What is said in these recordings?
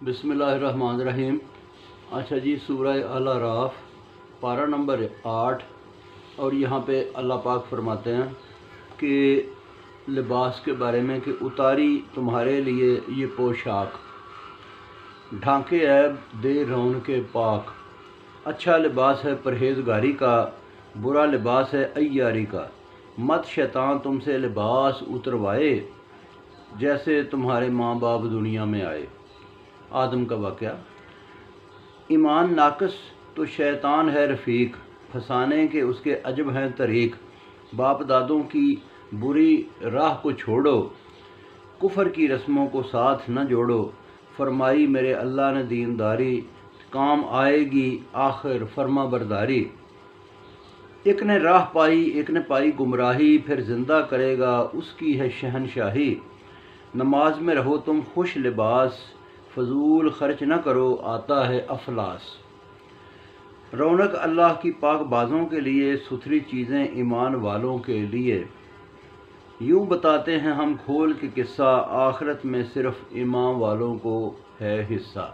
बिस्मिल्लाहिर्रहमानिर्रहीम। अच्छा जी, सूरह अल-अराफ पारा नंबर 8। और यहाँ पे अल्लाह पाक फरमाते हैं कि लिबास के बारे में कि उतारी तुम्हारे लिए ये पोशाक, ढांके ऐब दे रौन के पाक। अच्छा लिबास है परहेजगारी का, बुरा लिबास है अय्यारी का। मत शैतान तुमसे लिबास उतरवाए, जैसे तुम्हारे माँ बाप दुनिया में आए। आदम का वाक़या। ईमान नाकस तो शैतान है रफ़ीक, फंसाने के उसके अजब हैं तरीक़। बाप दादों की बुरी राह को छोड़ो, कुफ़र की रस्मों को साथ न जोड़ो। फरमाई मेरे अल्लाह ने दीनदारी, काम आएगी आखिर फर्मा बरदारी। एक ने राह पाई एक ने पाई गुमराही, फिर ज़िंदा करेगा उसकी है शहनशाही। नमाज में रहो तुम खुश लिबास, फजूल खर्च न करो आता है अफलास। रौनक अल्लाह की पाक बाज़ों के लिए, सुथरी चीज़ें ईमान वालों के लिए। यूँ बताते हैं हम खोल के किस्सा, आखिरत में सिर्फ ईमान वालों को है हिस्सा।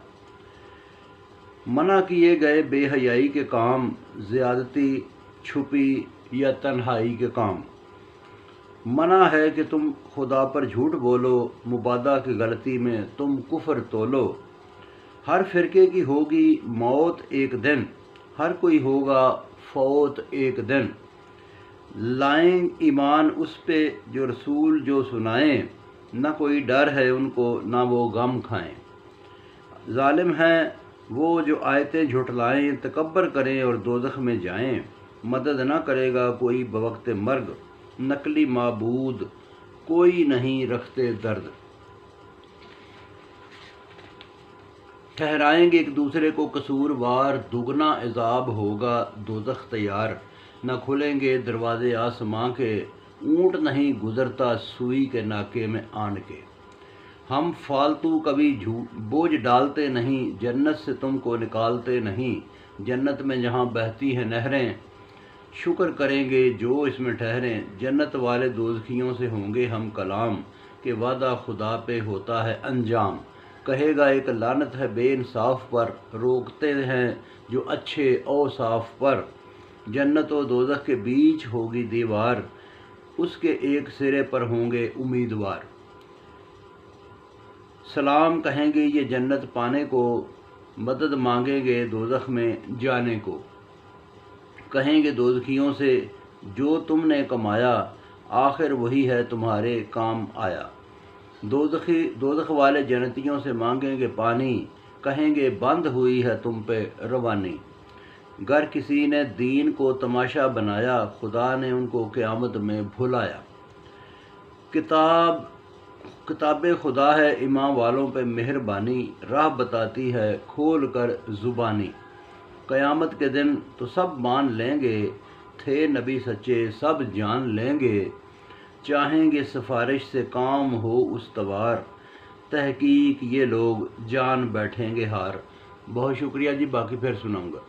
मना किए गए बेहयाई के काम, ज़्यादती छुपी या तन्हाई के काम। मना है कि तुम खुदा पर झूठ बोलो, मुबादा की गलती में तुम कुफ्र तोलो। हर फ़िरके की होगी मौत एक दिन, हर कोई होगा फौत एक दिन। लाएं ईमान उस पे जो रसूल जो सुनाएं, न कोई डर है उनको न वो गम खाएं। ज़ालिम हैं वो जो आयतें झुठलाएं, तकब्बर करें और दोज़ख में जाएं। मदद न करेगा कोई बवक्त मर्ग, नकली माबूद कोई नहीं रखते दर्द। ठहराएंगे एक दूसरे को कसूरवार, दुगना इज़ाब होगा दोज़ख तैयार। न खुलेंगे दरवाजे आसमां के, ऊँट नहीं गुज़रता सुई के नाके में आन के। हम फालतू कभी बोझ डालते नहीं, जन्नत से तुमको निकालते नहीं। जन्नत में जहाँ बहती हैं नहरें, शुक्र करेंगे जो इसमें ठहरें। जन्नत वाले दोज़खियों से होंगे हम कलाम, कि वादा खुदा पे होता है अंजाम। कहेगा एक लानत है बेइंसाफ पर, रोकते हैं जो अच्छे औसाफ पर। जन्नत और दोज़ख के बीच होगी दीवार, उसके एक सिरे पर होंगे उम्मीदवार। सलाम कहेंगे ये जन्नत पाने को, मदद मांगेंगे दोज़ख में जाने को। कहेंगे दोज़खियों से जो तुमने कमाया, आखिर वही है तुम्हारे काम आया। दोज़ख वाले जन्नतियों से मांगेंगे पानी, कहेंगे बंद हुई है तुम पे रवानी। गर किसी ने दीन को तमाशा बनाया, खुदा ने उनको क़यामत में भुलाया। किताब खुदा है ईमान वालों पे मेहरबानी, राह बताती है खोल कर ज़ुबानी। क़यामत के दिन तो सब मान लेंगे, थे नबी सच्चे सब जान लेंगे। चाहेंगे सिफारिश से काम हो उस्तवार, तहकीक ये लोग जान बैठेंगे हार। बहुत शुक्रिया जी, बाकी फिर सुनाऊंगा।